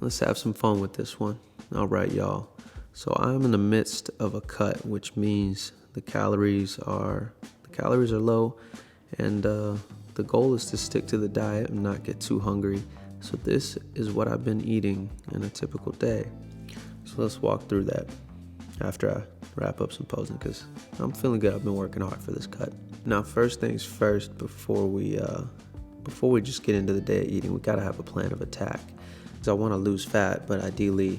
Let's have some fun with this one. All right, y'all. So I'm in the midst of a cut, which means the calories are low, and the goal is to stick to the diet and not get too hungry. So this is what I've been eating in a typical day. So let's walk through that after I wrap up some posing, because I'm feeling good. I've been working hard for this cut. Now, first things first, before we just get into the day of eating, we gotta have a plan of attack. Because I want to lose fat, but ideally,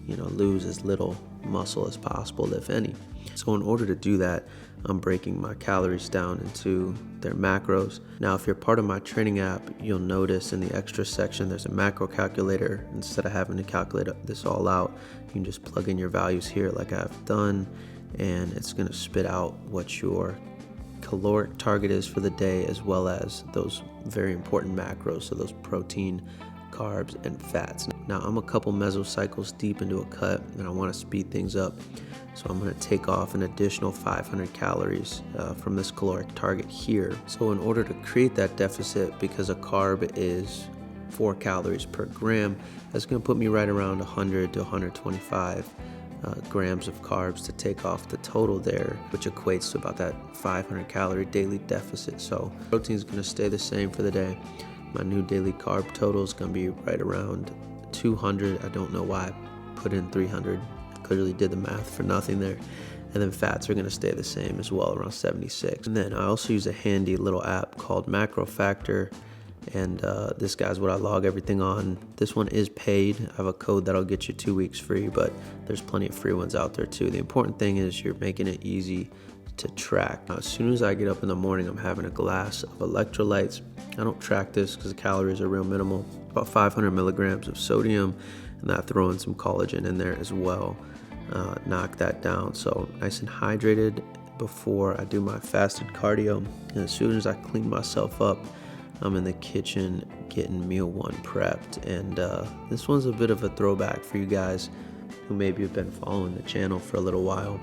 lose as little muscle as possible, if any. So in order to do that, I'm breaking my calories down into their macros. Now, if you're part of my training app, you'll notice in the extra section, there's a macro calculator. Instead of having to calculate this all out, you can just plug in your values here like I've done, and it's gonna spit out what your caloric target is for the day, as well as those very important macros, so those protein, carbs, and fats. Now, I'm a couple mesocycles deep into a cut, and I want to speed things up. So I'm going to take off an additional 500 calories from this caloric target here. So in order to create that deficit, because a carb is 4 calories per gram, that's going to put me right around 100 to 125 grams of carbs to take off the total there, which equates to about that 500 calorie daily deficit. So protein is going to stay the same for the day. My new daily carb total is going to be right around 200. I don't know why I put in 300. I clearly did the math for nothing there. And then fats are going to stay the same as well, around 76. And then I also use a handy little app called MacroFactor. And this guy's what I log everything on. This one is paid. I have a code that'll get you 2 weeks free, but there's plenty of free ones out there too. The important thing is you're making it easy to track. Now, as soon as I get up in the morning, I'm having a glass of electrolytes. I don't track this because the calories are real minimal. About 500 milligrams of sodium, and I throw in some collagen in there as well. Knock that down. So nice and hydrated before I do my fasted cardio. And as soon as I clean myself up, I'm in the kitchen getting meal one prepped. And this one's a bit of a throwback for you guys who maybe have been following the channel for a little while.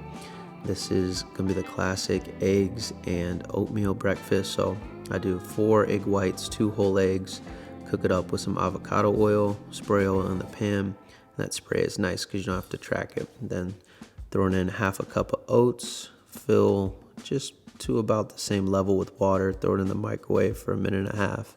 This is gonna be the classic eggs and oatmeal breakfast. So I do 4 egg whites, 2 whole eggs, cook it up with some avocado oil, spray oil in the pan. That spray is nice because you don't have to track it. Then throwing in half a cup of oats, fill just to about the same level with water, throw it in the microwave for 1.5 minutes.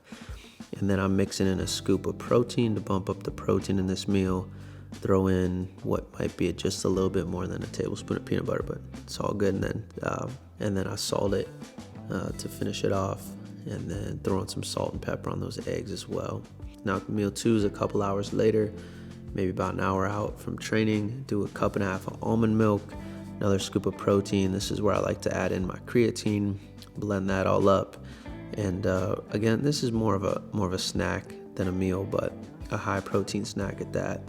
And then I'm mixing in a scoop of protein to bump up the protein in this meal. Throw in what might be just a little bit more than a tablespoon of peanut butter, but it's all good. And then I salt it to finish it off, and then throw in some salt and pepper on those eggs as well. Now, meal 2 is a couple hours later, maybe about an hour out from training. Do a 1.5 cups of almond milk, another scoop of protein. This is where I like to add in my creatine, blend that all up. And again, this is more of a snack than a meal, but a high protein snack at that.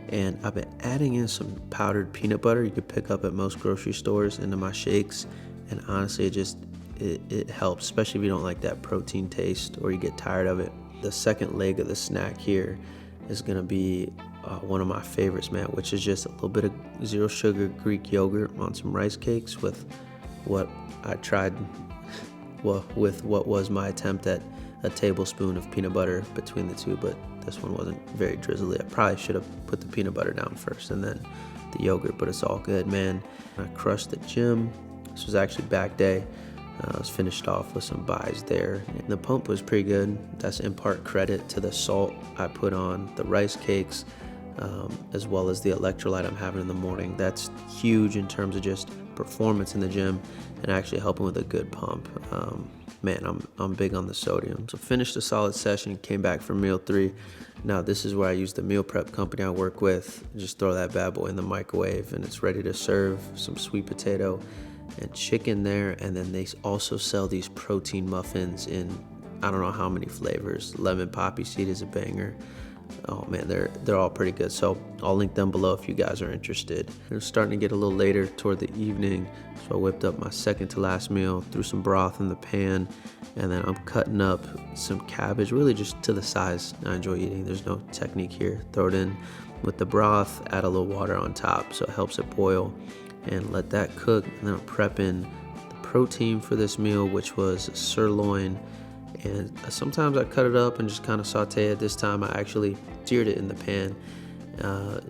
And I've been adding in some powdered peanut butter you could pick up at most grocery stores into my shakes, and honestly it helps, especially if you don't like that protein taste or you get tired of it. The second leg of the snack here is going to be one of my favorites, man, which is just a little bit of zero sugar Greek yogurt on some rice cakes with what I tried, with what was my attempt at a tablespoon of peanut butter between the two, but this one wasn't very drizzly. I probably should have put the peanut butter down first and then the yogurt, but it's all good, man. I crushed the gym. This was actually back day. I was finished off with some buys there. And the pump was pretty good. That's in part credit to the salt I put on the rice cakes, as well as the electrolyte I'm having in the morning. That's huge in terms of just performance in the gym and actually helping with a good pump. Man, I'm big on the sodium. So finished a solid session, came back for meal 3. Now this is where I use the meal prep company I work with. Just throw that bad boy in the microwave and it's ready to serve. Some sweet potato and chicken there. And then they also sell these protein muffins in I don't know how many flavors. Lemon poppy seed is a banger. Oh man, they're all pretty good. So I'll link them below if you guys are interested. It was starting to get a little later toward the evening, so I whipped up my second to last meal, threw some broth in the pan, and then I'm cutting up some cabbage, really just to the size I enjoy eating. There's no technique here. Throw it in with the broth, add a little water on top so it helps it boil, and let that cook. And then I'm prepping the protein for this meal, which was sirloin. And sometimes I cut it up and just kind of saute it. This time I actually seared it in the pan.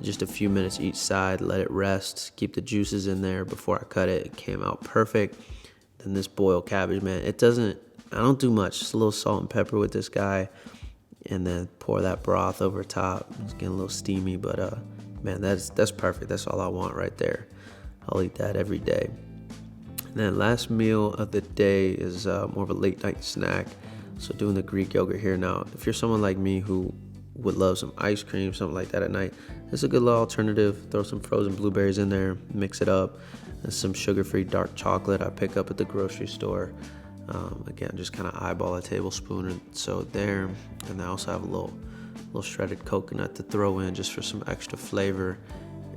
just a few minutes each side, let it rest, keep the juices in there before I cut it. It came out perfect. Then this boiled cabbage, man, I don't do much, just a little salt and pepper with this guy, and then pour that broth over top. It's getting a little steamy, but man, that's perfect. That's all I want right there. I'll eat that every day. And then last meal of the day is more of a late night snack. So doing the Greek yogurt here. Now, if you're someone like me who would love some ice cream, something like that at night, it's a good little alternative. Throw some frozen blueberries in there, mix it up, and some sugar-free dark chocolate I pick up at the grocery store. Again, just kind of eyeball a tablespoon or so there. And I also have a little shredded coconut to throw in just for some extra flavor.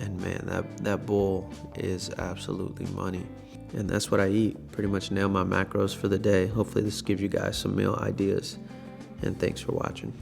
And man, that bowl is absolutely money. And that's what I eat. Pretty much nail my macros for the day. Hopefully this gives you guys some meal ideas. And thanks for watching.